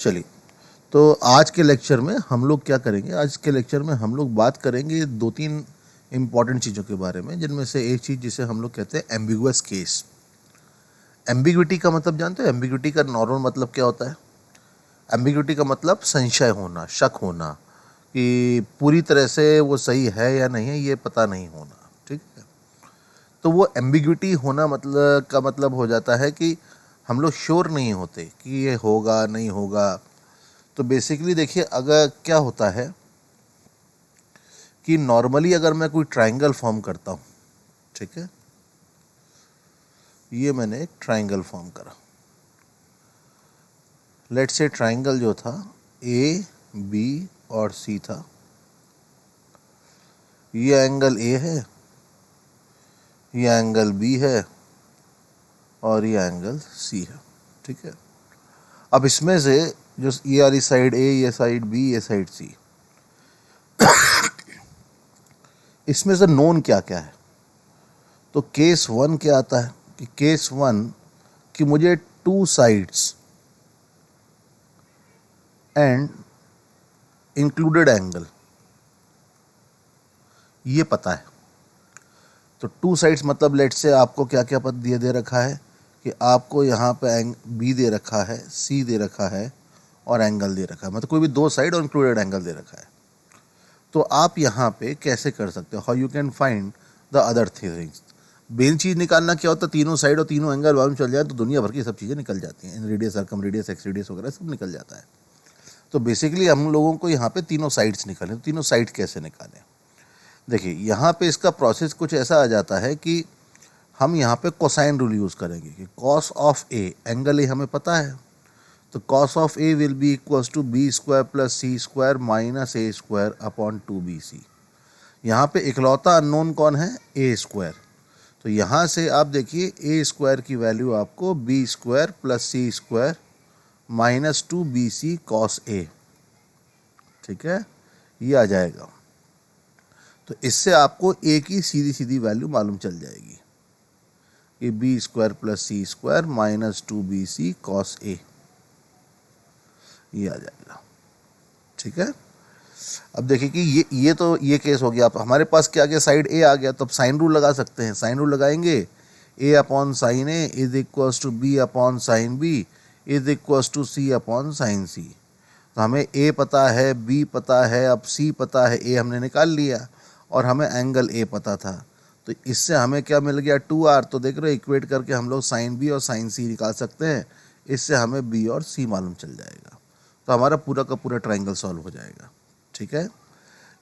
चलिए, तो आज के लेक्चर में हम लोग क्या करेंगे, आज के लेक्चर में हम लोग बात करेंगे दो तीन इम्पॉर्टेंट चीज़ों के बारे में, जिनमें से एक चीज़ जिसे हम लोग कहते हैं एम्बिगुअस केस। एम्बिग्विटी का मतलब जानते हो? एम्बिग्विटी का नॉर्मल मतलब क्या होता है? एम्बिग्विटी का मतलब संशय होना, शक होना, कि पूरी तरह से वो सही है या नहीं है ये पता नहीं होना। ठीक है, तो वो एम्बिग्विटी होना मतलब का मतलब हो जाता है कि हम लोग श्योर नहीं होते कि ये होगा नहीं होगा। तो बेसिकली देखिए, अगर क्या होता है कि नॉर्मली अगर मैं कोई ट्रायंगल फॉर्म करता हूँ, ठीक है, ये मैंने एक ट्रायंगल फॉर्म करा। लेट्स से ट्रायंगल जो था ए बी और सी था। ये एंगल ए है, ये एंगल बी है और ये एंगल सी है। ठीक है, अब इसमें से जो ये वाली साइड ए, ये साइड बी, ये साइड सी, इसमें से नोन क्या क्या है? तो केस वन क्या आता है कि केस वन कि मुझे two sides and included angle ये पता है। तो टू साइड्स मतलब लेट से आपको क्या क्या पद दिए दे रखा है कि आपको यहाँ पे बी दे रखा है, सी दे रखा है और एंगल दे रखा है, मतलब कोई भी दो साइड और इंक्लूडेड एंगल दे रखा है। तो आप यहाँ पे कैसे कर सकते हो? How you can find the other things. Main चीज़ निकालना क्या होता है, तीनों साइड और तीनों एंगल मालूम चल जाए तो दुनिया भर की सब चीज़ें निकल जाती हैं। इन radius, circum radius, x radius वगैरह सब निकल जाता है। तो बेसिकली हम लोगों को यहाँ पे तीनों साइड्स निकालें। तो तीनों साइड कैसे निकालें? देखिए, यहाँ पे इसका प्रोसेस कुछ ऐसा आ जाता है कि हम यहाँ पे कोसाइन रूल यूज़ करेंगे कि cos of A, angle A हमें पता है, तो cos of A will be equals to B square plus C square minus A square upon 2bc। यहाँ पे इकलौता अननोन कौन है? A square. तो यहाँ से आप देखिए ए स्क्वायर की वैल्यू आपको B square plus C square minus 2bc cos A, ठीक है, ये आ जाएगा। तो इससे आपको ए की सीधी सीधी वैल्यू मालूम चल जाएगी कि बी स्क्वायर प्लस सी स्क्वायर माइनस 2bc कॉस ए, ये आ जाएगा। ठीक है, अब देखिए कि ये केस हो गया। आप हमारे पास क्या आ गया? साइड ए आ गया, तो अब साइन रूल लगा सकते हैं। साइन रूल लगाएंगे, A upon sine A is equals to B upon sine B is equals to C upon sine C. तो हमें ए पता है, बी पता है, अब सी पता है, ए हमने निकाल लिया और हमें एंगल ए पता था। तो इससे हमें क्या मिल गया? 2r। तो देख रहे हो, इक्वेट करके हम लोग साइन बी और साइन सी निकाल सकते हैं। इससे हमें बी और सी मालूम चल जाएगा, तो हमारा पूरा का पूरा ट्रायंगल सॉल्व हो जाएगा। ठीक है,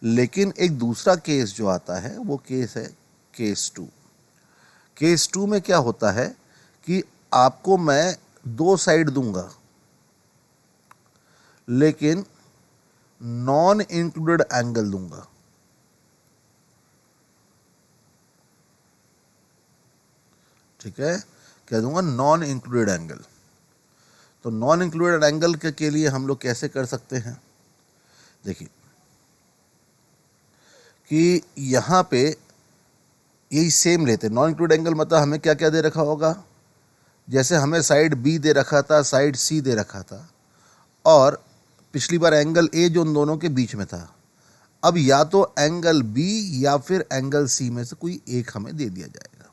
लेकिन एक दूसरा केस जो आता है वो केस है केस टू। केस टू में क्या होता है कि आपको मैं दो साइड दूंगा लेकिन नॉन इंक्लूडेड एंगल दूंगा। ठीक है, क्या दूंगा? Non included angle. तो नॉन इंक्लूडेड एंगल के लिए हम लोग कैसे कर सकते हैं? देखिए कि यहाँ पे यही सेम लेते हैं। नॉन इंक्लूडेड एंगल मतलब हमें क्या क्या दे रखा होगा? जैसे हमें साइड बी दे रखा था, साइड सी दे रखा था, और पिछली बार एंगल ए जो उन दोनों के बीच में था। अब या तो एंगल बी या फिर एंगल सी में से कोई एक हमें दे दिया जाएगा।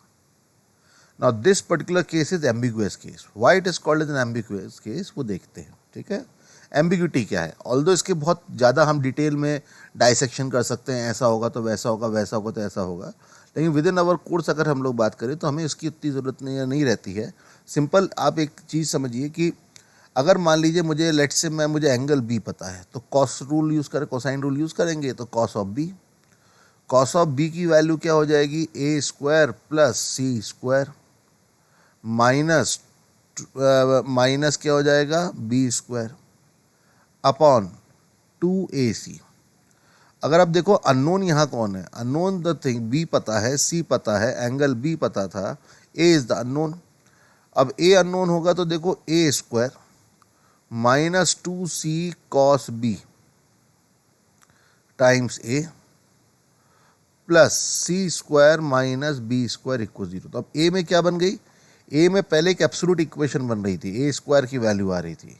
Now this particular case is ambiguous case. Why it is called as an ambiguous case, वो देखते हैं। ठीक है, एम्बिग्यूटी क्या है? ऑल्दो इसके बहुत ज़्यादा हम डिटेल में डाइसेक्शन कर सकते हैं, ऐसा होगा तो वैसा होगा, वैसा होगा तो ऐसा होगा, लेकिन विद इन आवर कोर्स अगर हम लोग बात करें तो हमें इसकी उतनी ज़रूरत नहीं रहती है। सिंपल आप एक चीज़ समझिए कि अगर मान लीजिए मुझे लेट्स से मुझे एंगल बी पता है, तो कॉस रूल यूज़ करें, कोसाइन रूल यूज़ करेंगे, तो cos of B. Cos of B की वैल्यू क्या हो जाएगी? A square plus C square minus minus क्या हो जाएगा? B square upon 2ac। अगर आप देखो अननोन यहाँ कौन है? अननोन द थिंग, बी पता है, सी पता है, एंगल बी पता था, ए इज द अननोन। अब ए अननोन होगा तो देखो A square minus 2c cos B times A plus C square minus B square equal 0। तो अब ए में क्या बन गई? ए में पहले एक एब्सोल्यूट इक्वेशन बन रही थी, ए स्क्वायर की वैल्यू आ रही थी,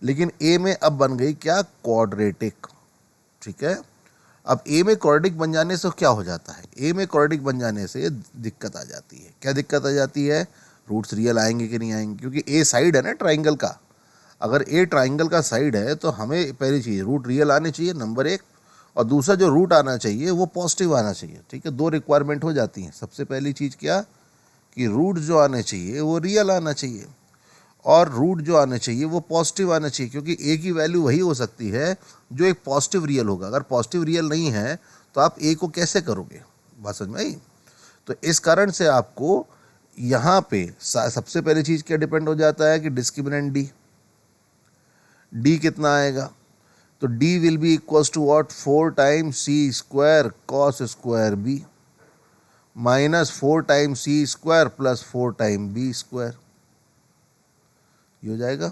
लेकिन ए में अब बन गई क्या, क्वाड्रेटिक। ठीक है, अब ए में क्वाड्रेटिक बन जाने से क्या हो जाता है, ए में क्वाड्रेटिक बन जाने से दिक्कत आ जाती है। क्या दिक्कत आ जाती है, रूट्स रियल आएंगे कि नहीं आएंगे, क्योंकि ए साइड है ना ट्राइंगल का। अगर ए ट्राइंगल का साइड है तो हमें पहली चीज़ रूट रियल आने चाहिए, नंबर एक, और दूसरा जो रूट आना चाहिए वो पॉजिटिव आना चाहिए। ठीक है, दो रिक्वायरमेंट हो जाती हैं। सबसे पहली चीज़ क्या, कि रूट जो आने चाहिए वो रियल आना चाहिए, और रूट जो आने चाहिए वो पॉजिटिव आना चाहिए, क्योंकि ए की वैल्यू वही हो सकती है जो एक पॉजिटिव रियल होगा। अगर पॉजिटिव रियल नहीं है तो आप ए को कैसे करोगे, बात समझ में आई। तो इस कारण से आपको यहाँ पे सबसे पहली चीज़ क्या डिपेंड हो जाता है कि डिस्क्रिमिनेंट डी, डी कितना आएगा, तो D will be equals to what, 4 times C square cos square B minus 4 times C square plus 4 time B square, ये हो जाएगा।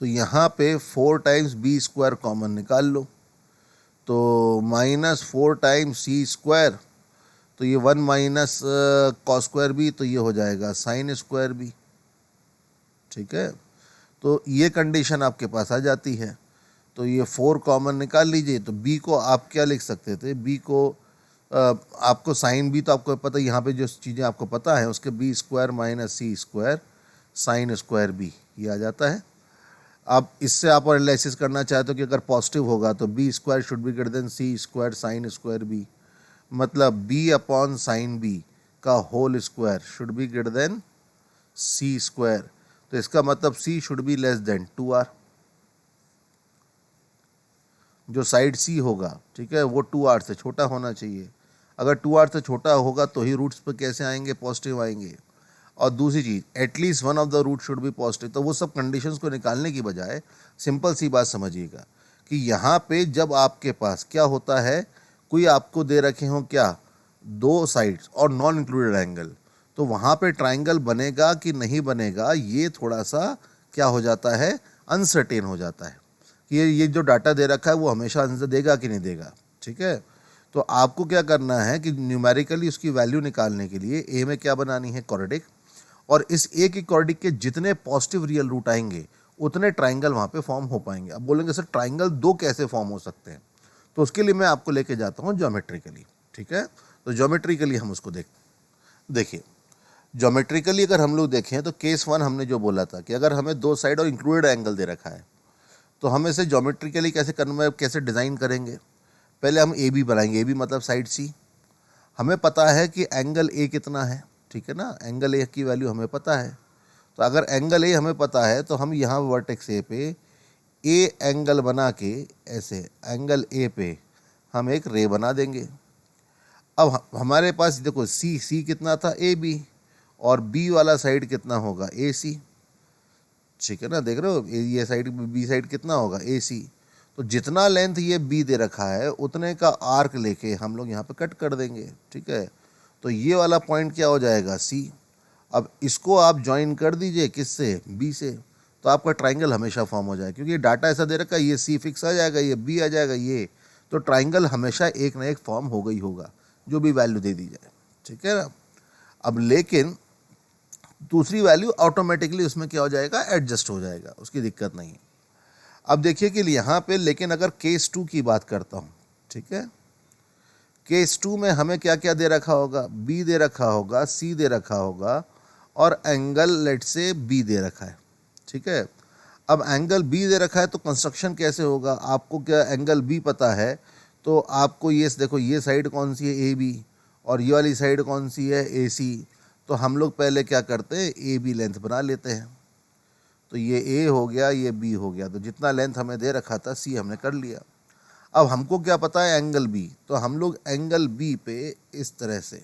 तो यहाँ पे 4 टाइम्स बी स्क्वायर कॉमन निकाल लो, तो माइनस 4 टाइम्स सी स्क्वायर, तो ये 1 माइनस कॉस स्क्वायर बी, तो ये हो जाएगा साइन स्क्वायर बी। ठीक है, तो ये कंडीशन आपके पास आ जाती है। तो ये 4 कॉमन निकाल लीजिए, तो बी को आप क्या लिख सकते थे, बी को आपको साइन बी तो आपको पता है, यहाँ पे जो चीज़ें आपको पता है उसके बी स्क्वायर माइनस सी स्क्वायर साइन स्क्वायर बी, ये आ जाता है। अब इससे आप और एनालिसिस करना चाहते हो कि अगर पॉजिटिव होगा तो B square should be greater than C square sine square B, मतलब बी अपॉन साइन बी का whole square should be greater than C square. तो इसका मतलब C should be less than 2r, जो साइड सी होगा, ठीक है, वो 2r से छोटा होना चाहिए। अगर 2r से छोटा होगा तो ही रूट्स पर कैसे आएंगे, पॉजिटिव आएंगे। और दूसरी चीज़, at least one of the root should be positive. तो वो सब कंडीशंस को निकालने की बजाय सिंपल सी बात समझिएगा कि यहाँ पे जब आपके पास क्या होता है, कोई आपको दे रखे हों क्या, दो साइड्स और नॉन इंक्लूडेड एंगल, तो वहाँ पे ट्राइंगल बनेगा कि नहीं बनेगा, ये थोड़ा सा क्या हो जाता है, अनसर्टेन हो जाता है कि ये जो डाटा दे रखा है वो हमेशा आंसर देगा कि नहीं देगा। ठीक है, तो आपको क्या करना है कि न्यूमेरिकली उसकी वैल्यू निकालने के लिए ए में क्या बनानी है, क्वाड्रेटिक, और इस ए की क्वाड्रेटिक के जितने पॉजिटिव रियल रूट आएंगे उतने ट्राइंगल वहाँ पे फॉर्म हो पाएंगे। अब बोलेंगे सर ट्राइंगल दो कैसे फॉर्म हो सकते हैं, तो उसके लिए मैं आपको लेके जाता हूँ ज्योमेट्रिकली। ठीक है, तो ज्योमेट्रिकली हम उसको देखिए ज्योमेट्रिकली अगर हम लोग देखें तो केस 1 हमने जो बोला था कि अगर हमें दो साइड और इंक्लूडेड एंगल दे रखा है तो हम इसे ज्योमेट्रिकली कैसे कैसे डिज़ाइन करेंगे। पहले हम ए बी बनाएंगे, ए बी मतलब साइड सी। हमें पता है कि एंगल ए कितना है, ठीक है ना, एंगल ए की वैल्यू हमें पता है। तो अगर एंगल ए हमें पता है तो हम यहाँ वर्टेक्स ए पे ए एंगल बना के ऐसे एंगल ए पे हम एक रे बना देंगे। अब हमारे पास देखो सी कितना था, ए बी, और बी वाला साइड कितना होगा, ए सी। ठीक है ना, देख रहे हो ये साइड बी साइड कितना होगा, ए सी। तो जितना लेंथ ये बी दे रखा है उतने का आर्क लेके हम लोग यहाँ पे कट कर देंगे। ठीक है, तो ये वाला पॉइंट क्या हो जाएगा, सी। अब इसको आप ज्वाइन कर दीजिए किससे, बी से, तो आपका ट्राइंगल हमेशा फॉर्म हो जाएगा, क्योंकि डाटा ऐसा दे रखा है, ये सी फिक्स आ जाएगा, ये बी आ जाएगा, ये तो ट्राइंगल हमेशा एक ना एक फॉर्म हो गई होगा जो भी वैल्यू दे दी जाए। ठीक है ना, अब लेकिन दूसरी वैल्यू ऑटोमेटिकली उसमें क्या हो जाएगा, एडजस्ट हो जाएगा, उसकी दिक्कत नहीं है। अब देखिए कि यहाँ पे लेकिन अगर केस 2 की बात करता हूँ, ठीक है, केस 2 में हमें क्या क्या दे रखा होगा, बी दे रखा होगा, सी दे रखा होगा, और एंगल लेट से बी दे रखा है। ठीक है, अब एंगल बी दे रखा है तो कंस्ट्रक्शन कैसे होगा, आपको क्या एंगल बी पता है तो आपको ये देखो ये साइड कौन सी है, ए बी, और ये वाली साइड कौन सी है, ए सी। तो हम लोग पहले क्या करते हैं, ए बी लेंथ बना लेते हैं। तो ये ए हो गया, ये बी हो गया, तो जितना लेंथ हमें दे रखा था सी हमने कर लिया। अब हमको क्या पता है, एंगल बी, तो हम लोग एंगल बी पे इस तरह से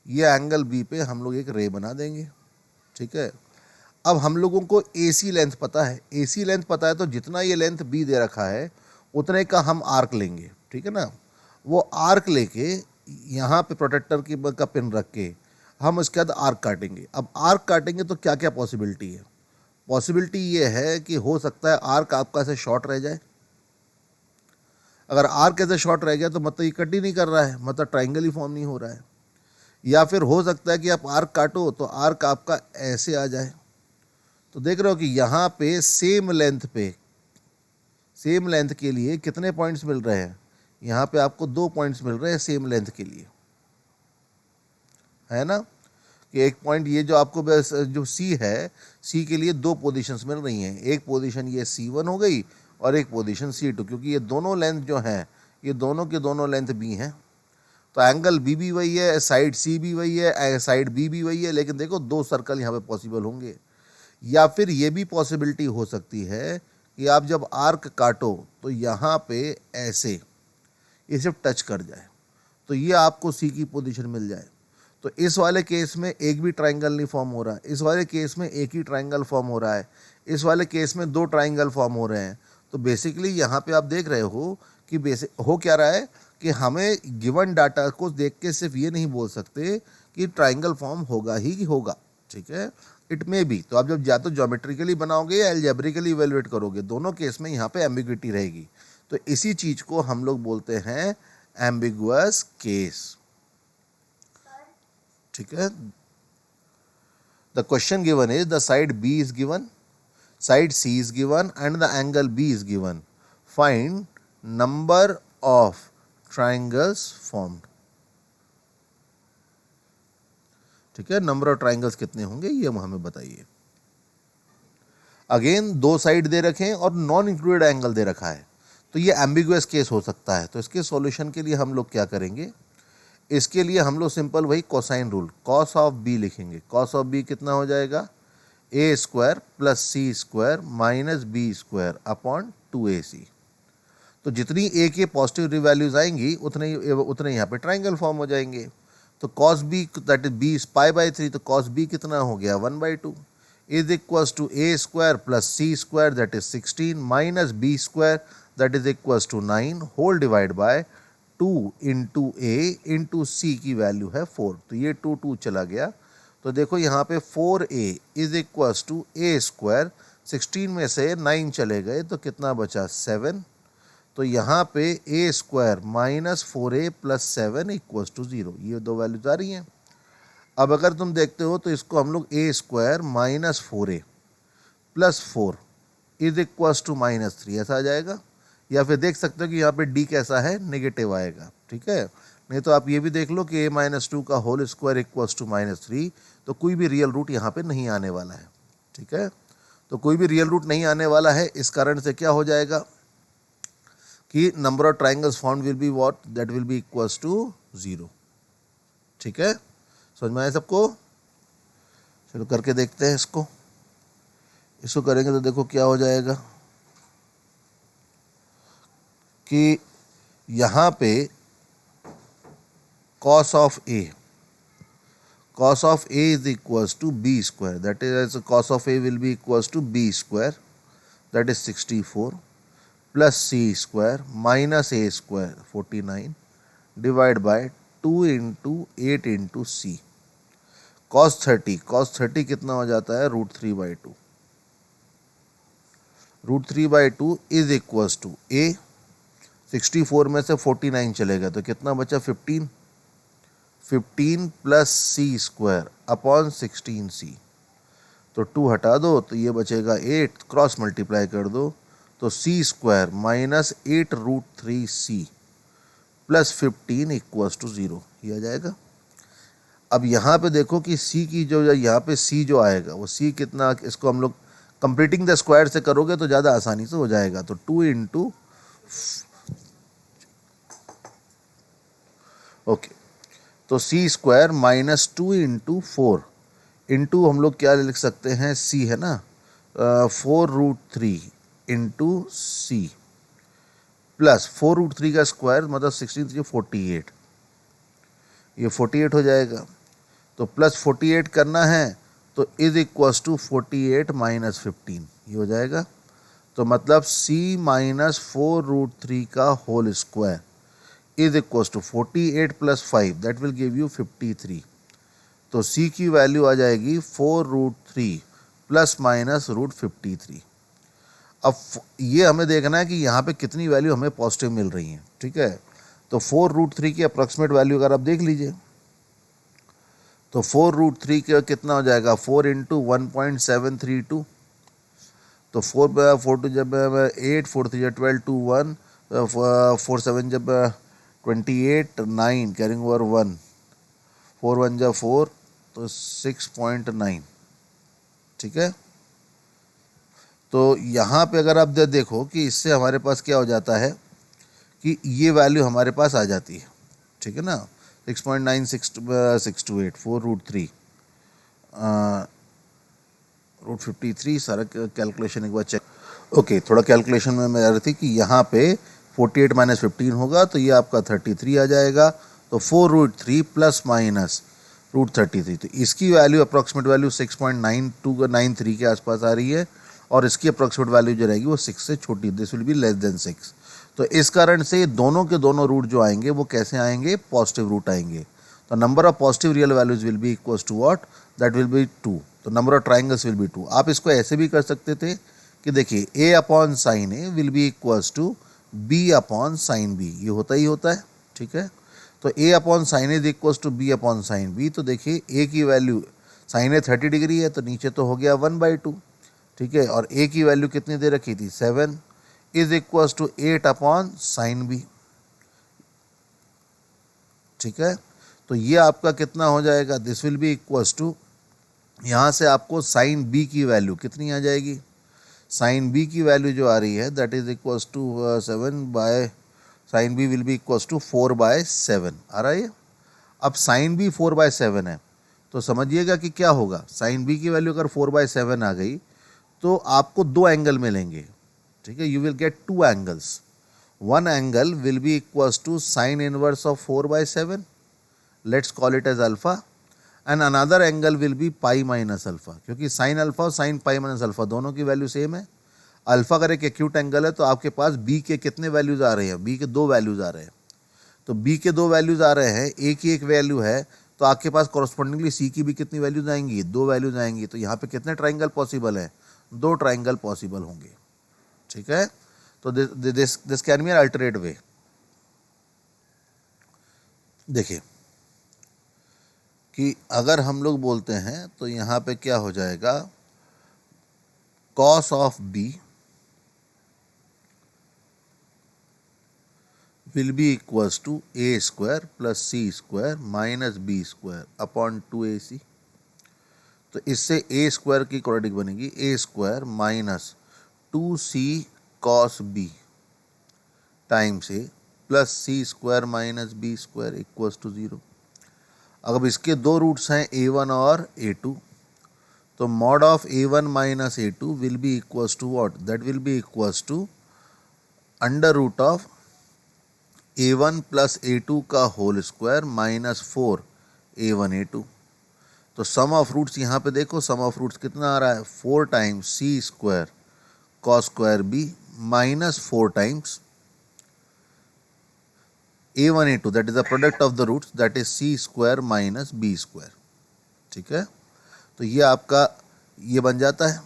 ये एंगल बी पे हम लोग एक रे बना देंगे। ठीक है, अब हम लोगों को ए सी लेंथ पता है, ए सी लेंथ पता है, तो जितना ये लेंथ बी दे रखा है उतने का हम आर्क लेंगे। ठीक है ना, वो आर्क लेके यहाँ पे प्रोटेक्टर की का पिन रख के हम उसके बाद आर्क काटेंगे। अब आर्क काटेंगे तो क्या क्या पॉसिबिलिटी है, पॉसिबिलिटी ये है कि हो सकता है आर्क आपका ऐसे शॉर्ट रह जाए, अगर आर्क ऐसे शॉर्ट रह गया तो मतलब ये कट ही नहीं कर रहा है, मतलब ट्राइंगल ही फॉर्म नहीं हो रहा है। या फिर हो सकता है कि आप आर्क काटो तो आर्क आपका ऐसे आ जाए। तो देख रहे हो कि यहाँ पे सेम लेंथ के लिए कितने पॉइंट्स मिल रहे हैं, यहाँ पे आपको 2 पॉइंट्स मिल रहे हैं सेम लेंथ के लिए, है ना। कि एक पॉइंट ये जो आपको जो सी है, सी के लिए 2 पोजीशंस मिल रही हैं, एक पोजीशन ये C1 हो गई और एक पोजीशन C2, क्योंकि ये दोनों लेंथ जो हैं ये दोनों के दोनों लेंथ B हैं। तो एंगल बी भी वही है, साइड सी भी वही है, साइड बी भी वही है, लेकिन देखो 2 सर्कल यहाँ पे पॉसिबल होंगे। या फिर ये भी पॉसिबिलिटी हो सकती है कि आप जब आर्क काटो तो यहाँ पे ऐसे ये सिर्फ टच कर जाए, तो ये आपको सी की पोजीशन मिल जाए। तो इस वाले केस में एक भी ट्राइंगल नहीं फॉर्म हो रहा है, इस वाले केस में एक ही ट्राइंगल फॉर्म हो रहा है, इस वाले केस में 2 ट्राइंगल फॉर्म हो रहे हैं। तो बेसिकली यहाँ पे आप देख रहे हो कि बेसिक हो क्या रहा है कि हमें गिवन डाटा को देख के सिर्फ ये नहीं बोल सकते कि ट्राइंगल फॉर्म होगा ही होगा, ठीक है, इट मे बी। तो आप जब या तो ज्योमेट्रिकली बनाओगे या एल्जेब्रिकली इवेलुएट करोगे, दोनों केस में यहाँ पे एम्बिग्विटी रहेगी। तो इसी चीज को हम लोग बोलते हैं एम्बिगुअस केस, ठीक है। The question given is the side B is given, side C is given and the angle B is given, find number of triangles formed. ठीक है, नंबर ऑफ ट्राइंगल्स कितने होंगे ये हमें बताइए। अगेन 2 साइड दे रखे हैं और नॉन इंक्लूडेड एंगल दे रखा है, तो ये एम्बिगुअस केस हो सकता है। तो इसके सॉल्यूशन के लिए हम लोग क्या करेंगे, इसके लिए हम लोग सिंपल वही cosine rule cos of B लिखेंगे। कॉस ऑफ बी कितना हो जाएगा, A square plus C square minus B square upon 2ac। तो जितनी ए के पॉजिटिव वैल्यूज आएंगी उतने यहाँ पे ट्राइंगल फॉर्म हो जाएंगे। तो cos B that is B is π/3, तो कॉस बी कितना हो गया 1/2 is equals to A square plus C square that is 16 minus B square that is equals to 9 whole divide by 2 into a into c की value है 4। तो ये 2 चला गया। तो देखो यहाँ पे 4a is equals to A square, 16 में से 9 चले गए तो कितना बचा 7। तो यहाँ पे a square minus 4a plus 7 equals to 0, ये 2 वैल्यूज आ रही हैं। अब अगर तुम देखते हो तो इसको हम लोग a square minus 4a plus 4 is equals to -3 ऐसा आ जाएगा। या फिर देख सकते हो कि यहाँ पे डी कैसा है, नेगेटिव आएगा, ठीक है। नहीं तो आप ये भी देख लो कि a-2 का होल स्क्वायर इक्वल्स टू -3, तो कोई भी रियल रूट यहाँ पे नहीं आने वाला है, ठीक है। तो कोई भी रियल रूट नहीं आने वाला है, इस कारण से क्या हो जाएगा कि number of triangles formed will be what, that will be equals to 0, ठीक है। समझ में आया सबको। चलो करके देखते हैं इसको करेंगे तो देखो क्या हो जाएगा कि यहाँ पे cos of a is equals to b square, that is cos of a will be equals to b square that is 64 plus c square minus a square 49 divided by 2 into 8 into c। cos 30 कितना हो जाता है √3/2, √3/2 is equals to a, 64 में से 49 चलेगा तो कितना बचा 15 प्लस सी स्क्वायर अपॉन 16c। तो 2 हटा दो तो ये बचेगा 8, क्रॉस मल्टीप्लाई कर दो तो c square minus 8√3c plus 15 equals to 0, ये आ जाएगा। अब यहाँ पे देखो कि c की जो यहाँ पे c जो आएगा वो c कितना, इसको हम लोग कंप्लीटिंग द स्क्वायर से करोगे तो ज़्यादा आसानी से हो जाएगा। तो 2 इंटू ओके, तो c square minus 2 into 4 into हम लोग क्या लिख सकते हैं, सी है ना, 4√3 इंटू सी प्लस 4√3 का स्क्वायर मतलब 16 48, ये 48 हो जाएगा। तो प्लस 48 करना है तो इज इक्वल्स टू 48 माइनस 15, ये हो जाएगा। तो मतलब c माइनस 4√3 का whole square is equals to 48 plus 5 that will give you 53। तो c की वैल्यू आ जाएगी 4√3 प्लस माइनस √53। अब ये हमें देखना है कि यहाँ पे कितनी वैल्यू हमें पॉजिटिव मिल रही है, ठीक है। तो 4√3 की अप्रॉक्सीमेट वैल्यू अगर आप देख लीजिए तो 4√3 का कितना हो जाएगा, 4 इंटू 1.732, तो 4 जब 8, 4 3 12, 2 1, 4 7 जब 28, 9 कैरिंग ओवर 1, 4 1 जब 4, तो 6.9, ठीक है। तो यहाँ पे अगर आप देखो कि इससे हमारे पास क्या हो जाता है कि ये वैल्यू हमारे पास आ जाती है, ठीक है ना। 6.9628 4√3 √53, सारा कैलकुलेशन एक बार चेक। ओके, थोड़ा कैलकुलेशन में मैं आ रही थी कि यहाँ पे 48 - 15 होगा तो ये आपका 33 आ जाएगा। तो 4√3 प्लस माइनस √33, तो इसकी वैल्यू अप्रॉक्सीमेट वैल्यू 6.9293 के आसपास आ रही है, और इसकी अप्रॉक्सीमेट वैल्यू जो रहेगी वो 6 से छोटी, this will B less then 6। तो इस कारण से दोनों के दोनों रूट जो आएंगे वो कैसे आएंगे, पॉजिटिव रूट आएंगे। तो number of positive real values will be equals to what, that will be 2। तो number of triangles will be 2। आप इसको ऐसे भी कर सकते थे कि देखिए a upon sine A will be equals to b upon sine B, ये होता ही होता है, ठीक है। तो a upon sine A is equals to b upon sine B. तो देखिए a की वैल्यू साइन ए 30 डिग्री है, तो नीचे तो हो गया 1/2, ठीक है। और a की वैल्यू कितनी दे रखी थी, 7 is equals to 8 upon sine B, ठीक है। तो ये आपका कितना हो जाएगा, this will be equals to, यहाँ से आपको साइन बी की वैल्यू कितनी आ जाएगी, साइन बी की वैल्यू जो आ रही है that is equals to 7 by, sine B will be equals to 4/7 आ रहा है। अब साइन बी 4/7 है, तो समझिएगा कि क्या होगा, साइन बी की वैल्यू अगर 4/7 आ गई तो आपको दो एंगल मिलेंगे, ठीक है। You will get 2 angles, one angle will be equals to sine inverse of 4/7, let's call it as alpha, and another angle will be pi minus alpha, क्योंकि साइन अल्फा और साइन पाई माइनस अल्फा दोनों की value same है। Alpha अगर एक acute angle है तो आपके पास बी के कितने वैल्यूज आ रहे हैं, बी के 2 वैल्यूज आ रहे हैं। तो बी के 2 वैल्यूज आ रहे हैं, ए की एक वैल्यू है, तो आपके पास कॉरस्पॉन्डिंगली सी की भी कितनी वैल्यूज आएंगी, 2 वैल्यूज आएंगी। तो यहाँ पे कितने ट्राइंगल पॉसिबल है, 2 ट्राइंगल पॉसिबल होंगे, ठीक है। तो this can be an alternate वे। देखिए कि अगर हम लोग बोलते हैं तो यहाँ पे क्या हो जाएगा, cos of B will be equals to a² plus c² minus b² upon 2ac। तो इससे a² की क्वाड्रेटिक बनेगी a² minus 2c cos b times a plus c² minus b² equals to 0। अब इसके दो रूट्स हैं a1 और a2, तो mod of a1 minus a2 will be equals to what, that will be equals to under root of a1 plus a2 का whole square minus 4 a1 a2। तो sum of roots यहाँ पे देखो, सम of roots कितना आ रहा है, 4 times c² cos square b minus 4 times a1 a2, that is the product of the roots, that is c² minus b², ठीक है। तो ये आपका ये बन जाता है।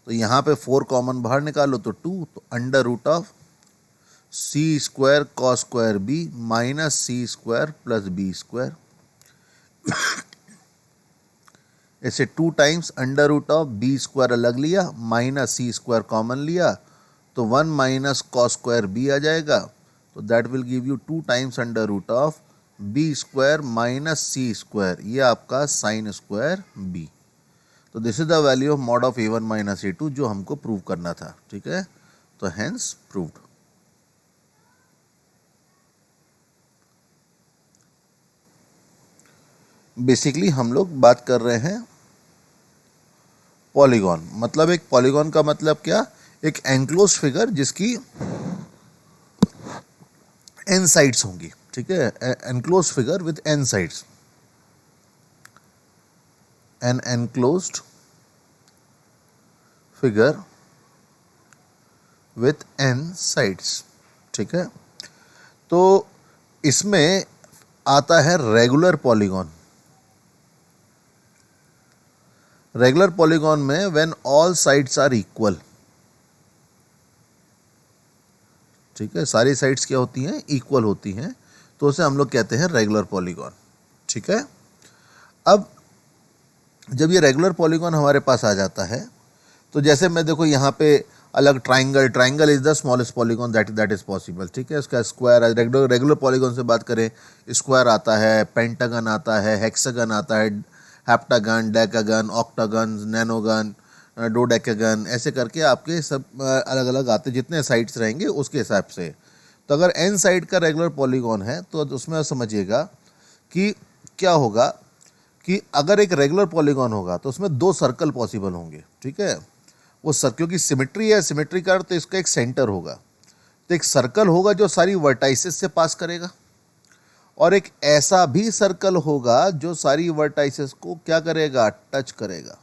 तो यहाँ पे 4 कॉमन बाहर निकालो तो 2, तो under root of c² cos square b minus c² plus b²। ऐसे 2 times under root of b² अलग लिया माइनस c² कॉमन लिया, तो 1 माइनस कॉस स्क्वायर b आ जाएगा। तो that will give you 2 times under root of b² minus c², ये आपका साइन स्क्वायर b। तो this is the value of mod of a1 minus a2 जो हमको प्रूव करना था, ठीक है। तो हेंस प्रूव्ड। बेसिकली हम लोग बात कर रहे हैं पॉलीगॉन, मतलब एक पॉलीगॉन का मतलब क्या, एक एनक्लोज्ड फिगर जिसकी n साइड्स होंगी, ठीक है। Enclosed figure with n sides, an enclosed figure with n sides, ठीक है। तो इसमें आता है रेगुलर पॉलीगॉन। रेगुलर पॉलीगॉन में when all sides are equal, ठीक है, सारी साइड्स क्या होती हैं, इक्वल होती हैं, तो उसे हम लोग कहते हैं रेगुलर पॉलीगॉन। ठीक है, अब जब ये रेगुलर पॉलीगॉन हमारे पास आ जाता है, तो जैसे मैं देखो यहाँ पे अलग triangle is the smallest polygon that is possible. ठीक है, इसका स्क्वायर रेगुलर पॉलीगॉन से बात करें, स्क्वायर आता है, पेंटागन आता है, हेक्सागन आता है, हेप्टागन, डेकागन, ऑक्टागन, नैनोगन, डोडेकागन, ऐसे करके आपके सब अलग अलग आते, जितने साइड्स रहेंगे उसके हिसाब से। तो अगर एन साइड का रेगुलर पॉलीगॉन है तो उसमें समझिएगा कि क्या होगा कि अगर एक रेगुलर पॉलीगॉन होगा तो उसमें 2 सर्कल पॉसिबल होंगे। ठीक है, वो सर्कल की सिमेट्री है, सिमेट्री का अर्थ तो इसका एक सेंटर होगा, तो एक सर्कल होगा जो सारी वर्टाइसेस से पास करेगा, और एक ऐसा भी सर्कल होगा जो सारी वर्टाइसेस को क्या करेगा, टच करेगा।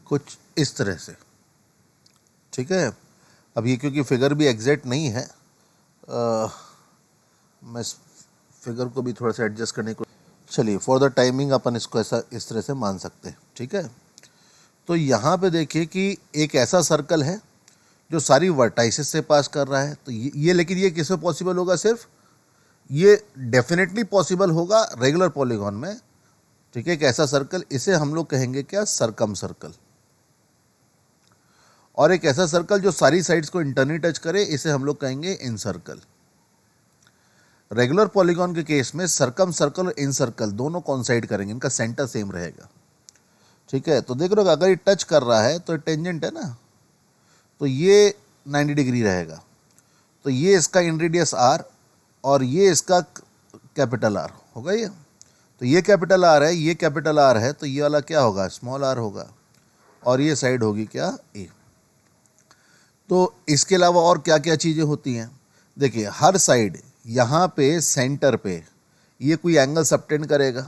कुछ इस तरह से। ठीक है, अब ये क्योंकि फिगर भी एग्जैक्ट नहीं है, मैं इस फिगर को भी थोड़ा सा एडजस्ट करने को, चलिए फॉर द टाइमिंग अपन इसको ऐसा इस तरह से मान सकते हैं। ठीक है, तो यहाँ पे देखिए कि एक ऐसा सर्कल है जो सारी वर्टाइसेस से पास कर रहा है, तो ये लेकिन ये किस में पॉसिबल होगा, सिर्फ ये डेफिनेटली पॉसिबल होगा रेगुलर पॉलीगॉन में। ठीक है, एक ऐसा सर्कल, इसे हम लोग कहेंगे क्या, सरकम सर्कल। और एक ऐसा सर्कल जो सारी साइड्स को इंटरनली टच करे, इसे हम लोग कहेंगे इन सर्कल। रेगुलर पॉलीगॉन के केस में सरकम सर्कल और इन सर्कल दोनों कॉन्साइड करेंगे, इनका सेंटर सेम रहेगा। ठीक है, तो देख रहे हो अगर ये टच कर रहा है तो टेंजेंट है ना, तो ये 90 डिग्री रहेगा, तो ये इसका इन रेडियस आर और ये इसका कैपिटल आर होगा। ये तो ये कैपिटल आर है, ये कैपिटल आर है, तो ये वाला क्या होगा, स्मॉल आर होगा, और ये साइड होगी क्या, ए। तो इसके अलावा और क्या क्या चीज़ें होती हैं, देखिए हर साइड यहाँ पे सेंटर पे ये कोई एंगल सबटेंड करेगा।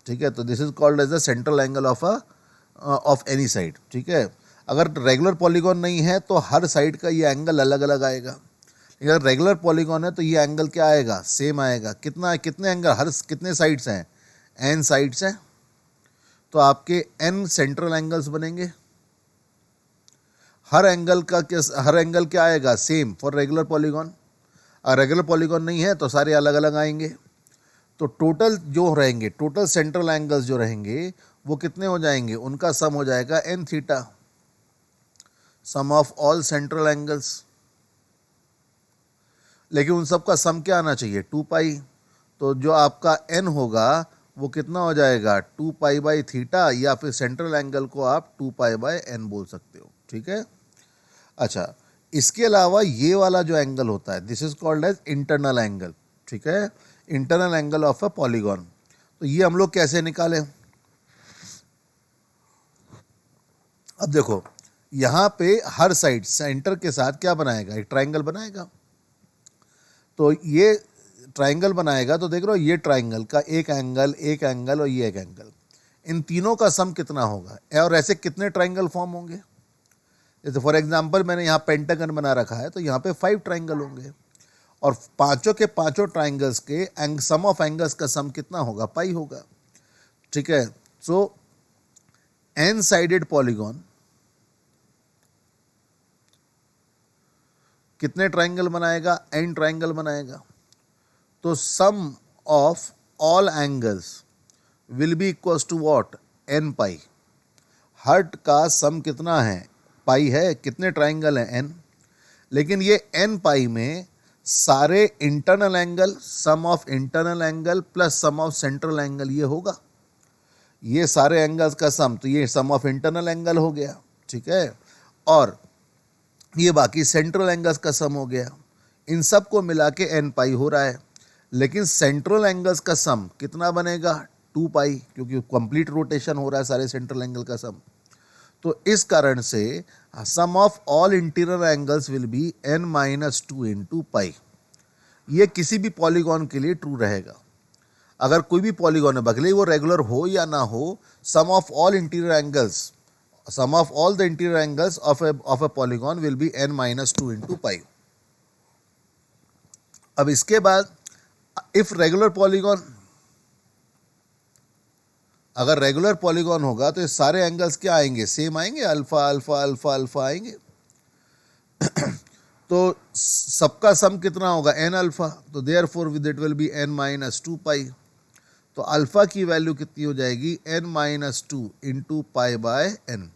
ठीक है, तो this is called as the central angle of any side. ठीक है, अगर रेगुलर पॉलीगॉन नहीं है तो हर साइड का ये एंगल अलग अलग आएगा, लेकिन अगर रेगुलर पॉलीगॉन है तो ये एंगल क्या आएगा, सेम आएगा। कितने एंगल, कितने साइड्स हैं, एन साइड्स हैं, तो आपके एन सेंट्रल एंगल्स बनेंगे। हर एंगल क्या आएगा, सेम फॉर रेगुलर पॉलीगॉन। अगर रेगुलर पॉलीगॉन नहीं है तो सारे अलग अलग आएंगे। तो टोटल जो रहेंगे, टोटल सेंट्रल एंगल्स जो रहेंगे वो कितने हो जाएंगे, उनका सम हो जाएगा n theta, sum of all central angles. लेकिन उन सब का सम क्या आना चाहिए, 2 पाई। तो जो आपका एन होगा वो कितना हो जाएगा, 2 पाई बाई थीटा, या फिर सेंट्रल एंगल को आप 2 पाई बाय एन बोल सकते हो। ठीक है, अच्छा इसके अलावा ये वाला जो एंगल होता है, this is called as internal angle. ठीक है, internal angle of a polygon. तो ये हम लोग कैसे निकालें, अब देखो यहाँ पे हर साइड सेंटर के साथ क्या बनाएगा, एक ट्राइंगल बनाएगा। तो ये ट्राइंगल बनाएगा, तो देख रहे हो ये ट्राइंगल का एक एंगल और ये एक एंगल, इन तीनों का सम कितना होगा, और ऐसे कितने ट्राइंगल फॉर्म होंगे। जैसे फॉर एग्जांपल मैंने यहाँ पेंटागन बना रखा है, तो यहाँ पे 5 ट्राइंगल होंगे, और पांचों के पांचों ट्राइंगल्स के सम ऑफ एंगल्स का सम कितना होगा, पाई होगा। ठीक है, सो एन साइडेड पॉलीगॉन कितने ट्राइंगल बनाएगा, एन ट्राइंगल बनाएगा। तो sum of all angles will be equals to what, n pi. हर्ट का सम कितना है, पाई है, कितने ट्राइंगल हैं, एन। लेकिन ये एन पाई में सारे internal angle, sum of internal angle plus sum of central angle ये होगा, ये सारे एंगल्स का सम, तो ये सम ऑफ इंटरनल एंगल हो गया। ठीक है, और ये बाकी सेंट्रल एंगल्स का सम हो गया। इन सब को मिला के एन पाई हो रहा है, लेकिन सेंट्रल एंगल्स का सम कितना बनेगा, 2 पाई, क्योंकि कंप्लीट रोटेशन हो रहा है सारे सेंट्रल एंगल का सम। तो इस कारण से sum of all interior angles will be n-2 into pi. ये किसी भी पॉलीगॉन के लिए ट्रू रहेगा। अगर कोई भी पॉलीगॉन है, भले ही वो रेगुलर हो या ना हो, sum of all interior angles, sum of all the interior angles of a polygon will be n-2 into pi. अब इसके बाद इफ रेगुलर पॉलीगॉन, अगर रेगुलर पॉलीगॉन होगा तो ये सारे एंगल्स क्या आएंगे, सेम आएंगे, अल्फा अल्फा अल्फा अल्फा आएंगे। तो सबका सम कितना होगा, n अल्फा, तो therefore with it will be n-2 पाई। तो अल्फा की वैल्यू कितनी हो जाएगी, n-2 into pi by n।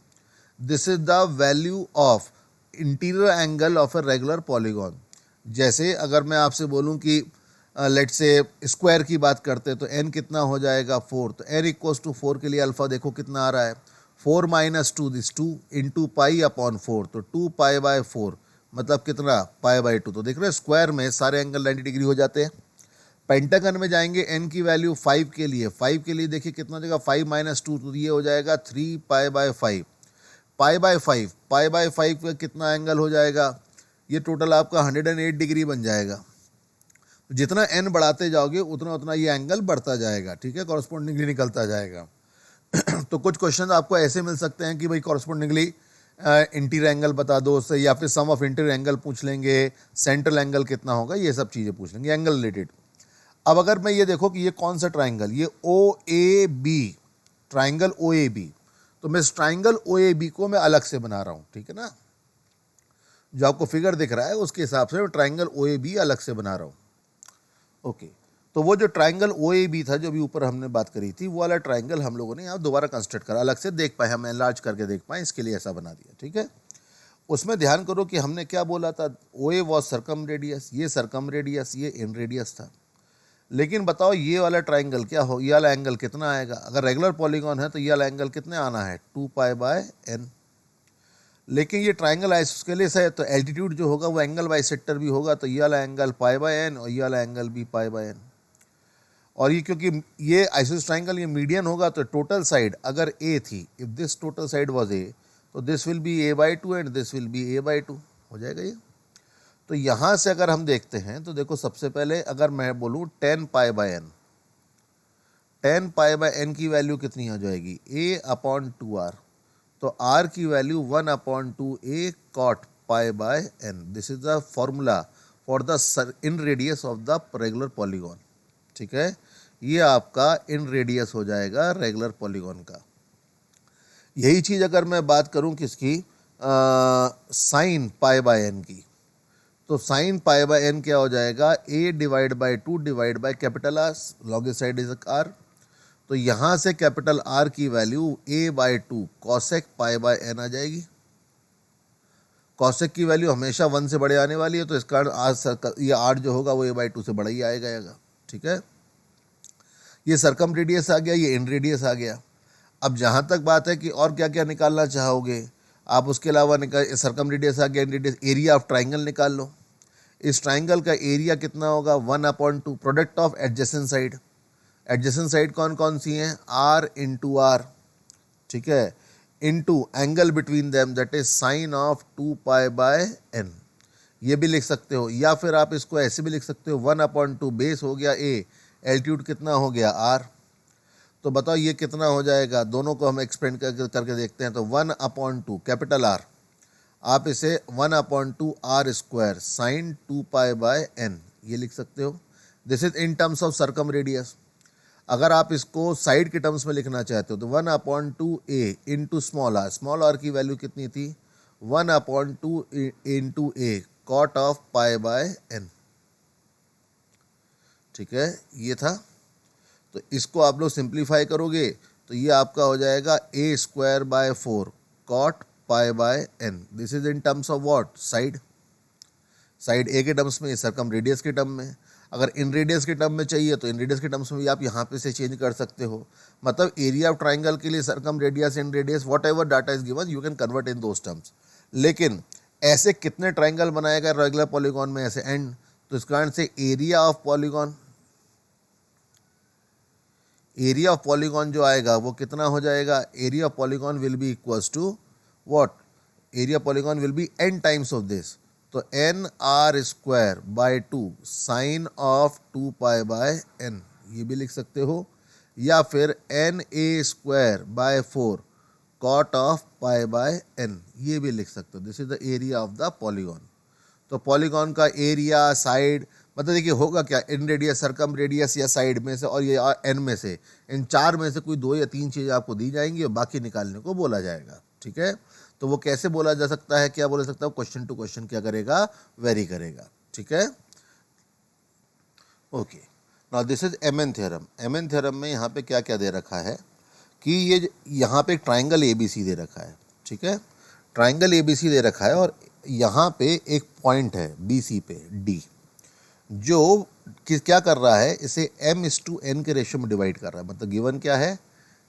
This is the value of interior angle of a regular polygon. जैसे अगर मैं आपसे बोलूं कि लेट से स्क्वायर की बात करते हैं तो n कितना हो जाएगा, 4, तो n इक्वल्स टू 4 के लिए अल्फा देखो कितना आ रहा है, 4-2 दिस 2 इंटू पाई अपॉन 4, तो 2 पाई बाय 4 मतलब कितना, पाई बाय 2। तो देख रहे हैं स्क्वायर में सारे एंगल 90 डिग्री हो जाते हैं। पेंटागन में जाएंगे, n की वैल्यू 5 के लिए, 5 के लिए देखिए कितना हो जाएगा, 5-2, तो ये हो जाएगा 3 pi by 5, pi by 5, pi by 5 का कितना एंगल हो जाएगा, ये टोटल आपका 108 डिग्री बन जाएगा। जितना n बढ़ाते जाओगे उतना उतना ये एंगल बढ़ता जाएगा, ठीक है, कॉरस्पॉन्डिंगली निकलता जाएगा। तो कुछ क्वेश्चन आपको ऐसे मिल सकते हैं कि भाई कॉरस्पॉन्डिंगली इंटीरियर एंगल बता दो उससे, या फिर सम ऑफ इंटीरियर एंगल पूछ लेंगे, सेंट्रल एंगल कितना होगा, ये सब चीज़ें पूछ लेंगे एंगल रिलेटेड। अब अगर मैं ये देखो कि ये कौन सा ट्राइंगल, ये OAB, ट्राइंगल OAB, तो मैं इस ट्राइंगल OAB को मैं अलग से बना रहा हूँ, ठीक है ना, जो आपको फिगर दिख रहा है उसके हिसाब से मैं ट्राइंगल OAB अलग से बना रहा हूँ। ओके, तो वो जो ट्राइंगल OAB था जो भी ऊपर हमने बात करी थी, वो वाला ट्राइंगल हम लोगों ने यहाँ दोबारा कंस्ट्रक्ट करा, अलग से देख पाए, हम एनलार्ज करके देख पाए, इसके लिए ऐसा बना दिया, ठीक है। उसमें ध्यान करो कि हमने क्या बोला था, OA वॉज सर्कम रेडियस, ये सर्कम रेडियस, ये इन रेडियस था। लेकिन बताओ ये वाला ट्राइंगल क्या हो, ये वाला एंगल कितना आएगा, अगर रेगुलर पॉलीगॉन है तो ये वाला एंगल कितने आना है, 2 पाई बाय n। लेकिन ये ट्राइंगल आइसोस्केलेस है तो एल्टीट्यूड जो होगा वो एंगल बाइसेक्टर भी होगा, तो ये वाला एंगल पाई बाय n और ये वाला एंगल भी पाई बाय n। और ये क्योंकि ये आइसोस ट्राइंगल ये मीडियन होगा तो टोटल साइड अगर a थी, if this total side was a, तो this will B a/2 and this will B a/2 हो जाएगा ये। तो यहाँ से अगर हम देखते हैं तो देखो सबसे पहले अगर मैं बोलूँ 10 पाई by n, 10 pi by n की वैल्यू कितनी हो जाएगी, a/2r, तो r की value 1/2a cot pi by n। This is the formula for the in radius of the regular polygon, ठीक है, ये आपका इन रेडियस हो जाएगा रेगुलर पॉलीगॉन का। यही चीज़ अगर मैं बात करूं किसकी, साइन पाई बाय n की, तो साइन पाई बाय n क्या हो जाएगा, a/2 divide by capital R, longest side is r। तो यहाँ से कैपिटल R की value a/2 cosec pi by n आ जाएगी। कॉसेक की वैल्यू हमेशा 1 से बड़े आने वाली है, तो इस कारण ये r जो होगा वो a/2 से बड़ा ही आएगा, ठीक है। ये सर्कम रेडियस आ गया, ये इन रेडियस आ गया। अब जहाँ तक बात है कि और क्या क्या निकालना चाहोगे आप, उसके अलावा सर्कम रेडियस आ गया, इन रेडियस, एरिया ऑफ ट्राइंगल निकाल लो। इस ट्राइंगल का एरिया कितना होगा, 1/2 product of adjacent side. Adjacent side कौन कौन सी हैं, r इंटू r, ठीक है, into angle between them that is sine of 2 pi by n। ये भी लिख सकते हो, या फिर आप इसको ऐसे भी लिख सकते हो, 1/2 बेस हो गया a, एल्टीट्यूड कितना हो गया r। तो बताओ ये कितना हो जाएगा, दोनों को हम एक्सपेंड करके देखते हैं। तो 1/2 कैपिटल R, आप इसे 1/2 r square sine 2 pi by n ये लिख सकते हो। This is in terms of circum radius. अगर आप इसको साइड के टर्म्स में लिखना चाहते हो तो 1/2 a इंटू स्मॉल r की वैल्यू कितनी थी, 1/2 into a cot of pi by n, ठीक है, ये था। तो इसको आप लोग सिंप्लीफाई करोगे तो ये आपका हो जाएगा a²/4 cot pi by n। This is in terms of what, side, side a के टर्म्स में, सर्कम रेडियस के टर्म में। अगर इन रेडियस के टर्म में चाहिए तो इन रेडियस के टर्म्स में भी आप यहाँ पे से चेंज कर सकते हो। मतलब एरिया ऑफ ट्राइंगल के लिए circum radius, in radius, what ever data is given you can convert in those terms. लेकिन ऐसे कितने ट्राइंगल बनाएगा रेगुलर पॉलीगॉन में ऐसे एंड, तो इस कारण से एरिया ऑफ पॉलीगॉन जो आएगा वो कितना हो जाएगा, area of polygon will be equals to what area polygon will be n times of this, तो n r square by 2 sin of 2 pi by n, ये भी लिख सकते हो, या फिर n a square by 4 cot of pi by n, ये भी लिख सकते हो. This is the area of the polygon. तो पॉलीगॉन का एरिया, साइड, मतलब देखिए होगा क्या, इन रेडियस, सरकम रेडियस या साइड में से और ये एन में से, इन चार में से कोई 2 या 3 चीज़ें आपको दी जाएंगी और बाकी निकालने को बोला जाएगा. ठीक है, तो वो कैसे बोला जा सकता है, क्या बोल सकता है, क्वेश्चन टू क्वेश्चन क्या करेगा, वेरी करेगा. ठीक है, okay. Now this is MN theorem. MN theorem में यहाँ पे क्या क्या दे रखा है कि ये यहाँ पे एक ट्राइंगल एबीसी दे रखा है. ठीक है, ट्राइंगल एबीसी दे रखा है और यहाँ पे एक पॉइंट है बीसी पे डी, जो क्या कर रहा है, इसे m/n के रेशियो में डिवाइड कर रहा है. मतलब गिवन क्या है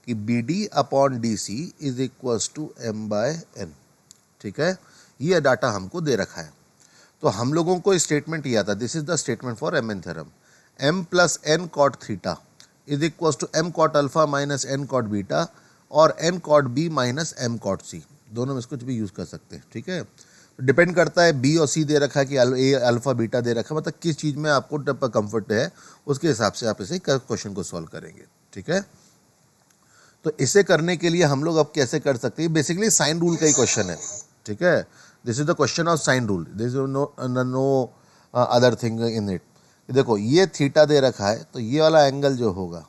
कि BD upon DC is equals to m/n. ठीक है, ये डाटा हमको दे रखा है. तो हम लोगों को स्टेटमेंट ये आता है, this is the statement for MN theorem. m plus n cot theta is equals to m cot alpha minus n cot beta और n cot b minus m cot c. दोनों में इसको भी यूज़ कर सकते हैं. ठीक है, डिपेंड करता है, बी और सी दे रखा है कि ए अल्फ़ा बीटा दे रखा है, मतलब किस चीज़ में आपको कंफर्ट है उसके हिसाब से आप इसे क्वेश्चन को सॉल्व करेंगे. ठीक है, तो इसे करने के लिए हम लोग अब कैसे कर सकते हैं, बेसिकली साइन रूल का ही क्वेश्चन है. ठीक है, this is the question of sine rule, this is no other thing in it. देखो ये थीटा दे रखा है, तो ये वाला एंगल जो होगा,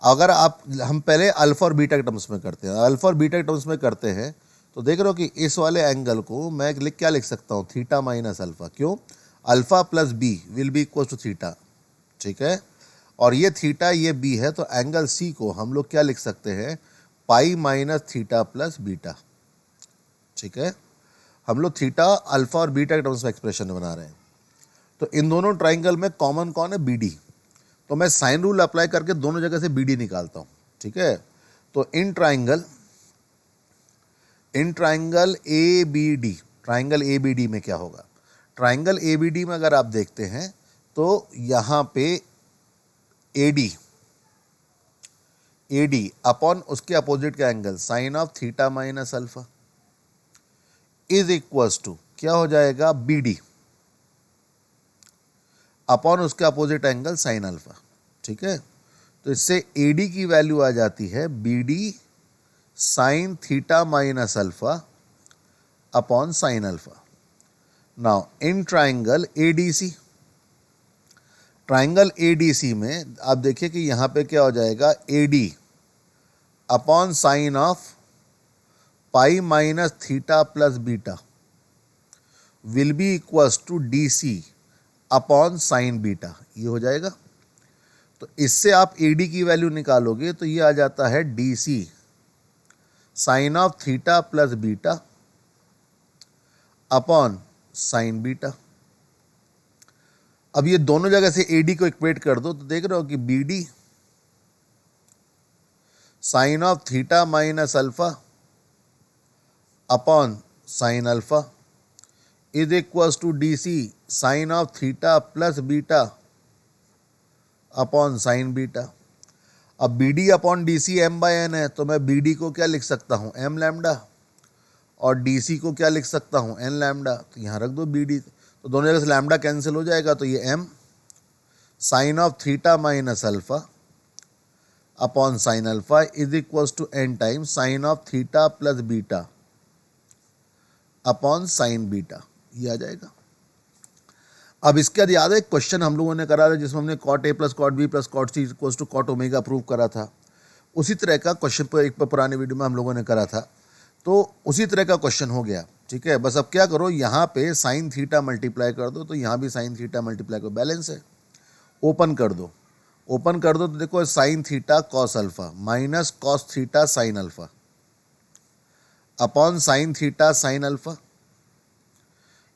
अगर आप, हम पहले अल्फा और बीटा के टर्म्स में करते हैं, अल्फा और बीटा के टर्म्स में करते हैं, तो देख रहे हो कि इस वाले एंगल को मैं क्या लिख सकता हूँ, थीटा माइनस अल्फा. क्यों, alpha plus B will be equal to theta. ठीक है, और ये थीटा ये बी है, तो एंगल सी को हम लोग क्या लिख सकते हैं, पाई माइनस थीटा प्लस बीटा. ठीक है, हम लोग थीटा अल्फा और बीटा के टर्म्स में एक्सप्रेशन बना रहे हैं. तो इन दोनों ट्राइंगल में कॉमन कौन है, BD. तो मैं साइन रूल अप्लाई करके दोनों जगह से BD निकालता हूँ. ठीक है, तो in triangle ABD, triangle ABD में क्या होगा, ट्राइंगल ABD में अगर आप देखते हैं तो यहाँ पे AD अपॉन उसके अपोजिट का angle sine of theta minus alpha is equals to क्या हो जाएगा, BD अपॉन उसके अपोजिट एंगल साइन अल्फा. ठीक है, तो इससे AD की वैल्यू आ जाती है BD sine theta minus alpha upon sine alpha. Now in triangle ADC, triangle ADC में आप देखिए कि यहाँ पे क्या हो जाएगा, AD upon sine of pi minus theta plus beta will be equals to DC upon sine beta, ये हो जाएगा. तो इससे आप AD की वैल्यू निकालोगे तो ये आ जाता है DC sine of theta plus beta upon sine beta. अब ये दोनों जगह से AD को इक्वेट कर दो, तो देख रहे हो कि BD sine of theta minus alpha upon sine alpha is equals to DC sine of theta plus beta upon sine beta. अब BD अपॉन DC m/n है, तो मैं BD को क्या लिख सकता हूँ, m लैम्डा, और DC को क्या लिख सकता हूँ, n लैम्डा. तो यहाँ रख दो BD, तो दोनों जगह से लैम्डा कैंसिल हो जाएगा, तो ये m sine of theta minus alpha upon sine alpha is equals to n times sine of theta plus beta upon sine beta, ये आ जाएगा. अब इसके बाद याद है क्वेश्चन हम लोगों ने करा था जिसमें हमने cot A plus cot B plus cot C equals to cot omega prove करा था. उसी तरह का क्वेश्चन पर एक पुराने वीडियो में हम लोगों ने करा था, तो उसी तरह का क्वेश्चन हो गया. ठीक है, बस अब क्या करो, यहाँ पे साइन थीटा मल्टीप्लाई कर दो, तो यहाँ भी साइन थीटा मल्टीप्लाई करो, बैलेंस है. ओपन कर दो, तो देखो sine theta cos alpha minus cos theta sine alpha upon sine theta sine alpha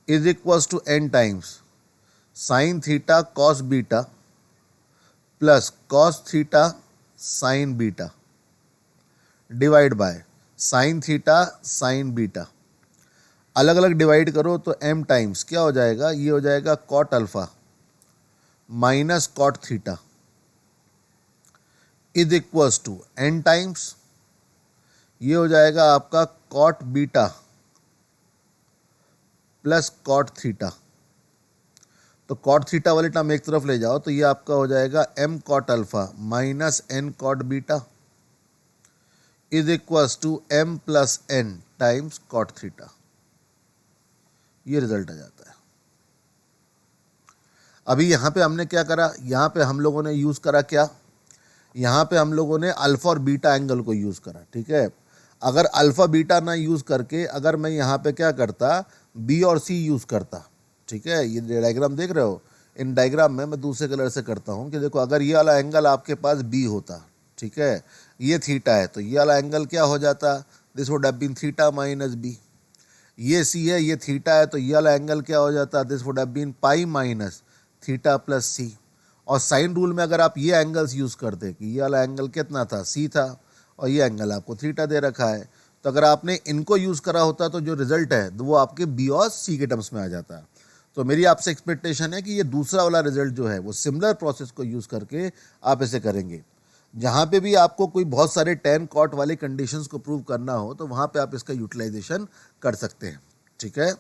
is equals to n times sine theta cos beta plus cos theta sine beta divide by sine theta sine beta. अलग अलग divide करो तो m times क्या हो जाएगा, ये हो जाएगा cot alpha minus cot theta is equals to n times, ये हो जाएगा आपका cot beta plus cot theta. तो कॉट थीटा वाली टर्म एक तरफ ले जाओ तो ये आपका हो जाएगा m cot alpha minus n cot beta is equals to m plus n times cot theta. ये रिजल्ट आ जाता है। अभी यहाँ पे हमने क्या करा, यहाँ पे हम लोगों ने यूज़ करा क्या, यहाँ पे हम लोगों ने अल्फ़ा और बीटा एंगल को यूज़ करा, ठीक है। अगर अल्फ़ा बीटा ना यूज़ करके अगर मैं यहाँ पे क्या करता, बी और सी यूज़ करता, ठीक है। ये डायग्राम देख रहे हो, इन डायग्राम में मैं दूसरे कलर से करता हूँ कि देखो अगर ये वाला एंगल आपके पास बी होता, ठीक है, ये थीटा है, तो ये वाला एंगल क्या हो जाता, this would have been theta minus B. ये सी है, ये थीटा है, तो ये वाला एंगल क्या हो जाता, this would have been pi minus theta plus c. और साइन रूल में अगर आप ये एंगल्स यूज़ करते कि ये वाला एंगल कितना था, सी था, और ये एंगल आपको थीटा दे रखा है, तो अगर आपने इनको यूज़ करा होता तो जो रिजल्ट है वो आपके बी और सी के टर्म्स में आ जाता। तो मेरी आपसे एक्सपेक्टेशन है कि ये दूसरा वाला रिजल्ट जो है वो सिमिलर प्रोसेस को यूज़ करके आप इसे करेंगे। जहाँ पे भी आपको कोई बहुत सारे टेन कॉट वाले कंडीशंस को प्रूव करना हो तो वहाँ पे आप इसका यूटिलाइजेशन कर सकते हैं, ठीक है।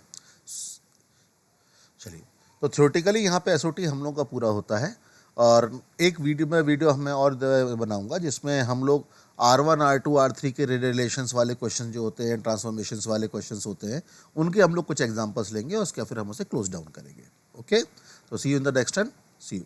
चलिए, तो थ्योरेटिकली यहाँ पे एसओटी हम लोग का पूरा होता है, और एक वीडियो मैं और बनाऊंगा जिसमें हम लोग R1 R2 R3 के रिलेशंस वाले क्वेश्चन जो होते हैं, ट्रांसफॉर्मेशंस वाले क्वेश्चंस होते हैं, उनके हम लोग कुछ एग्जांपल्स लेंगे और उसके फिर हम उसे क्लोज डाउन करेंगे। ओके, तो see you in the next time, see you.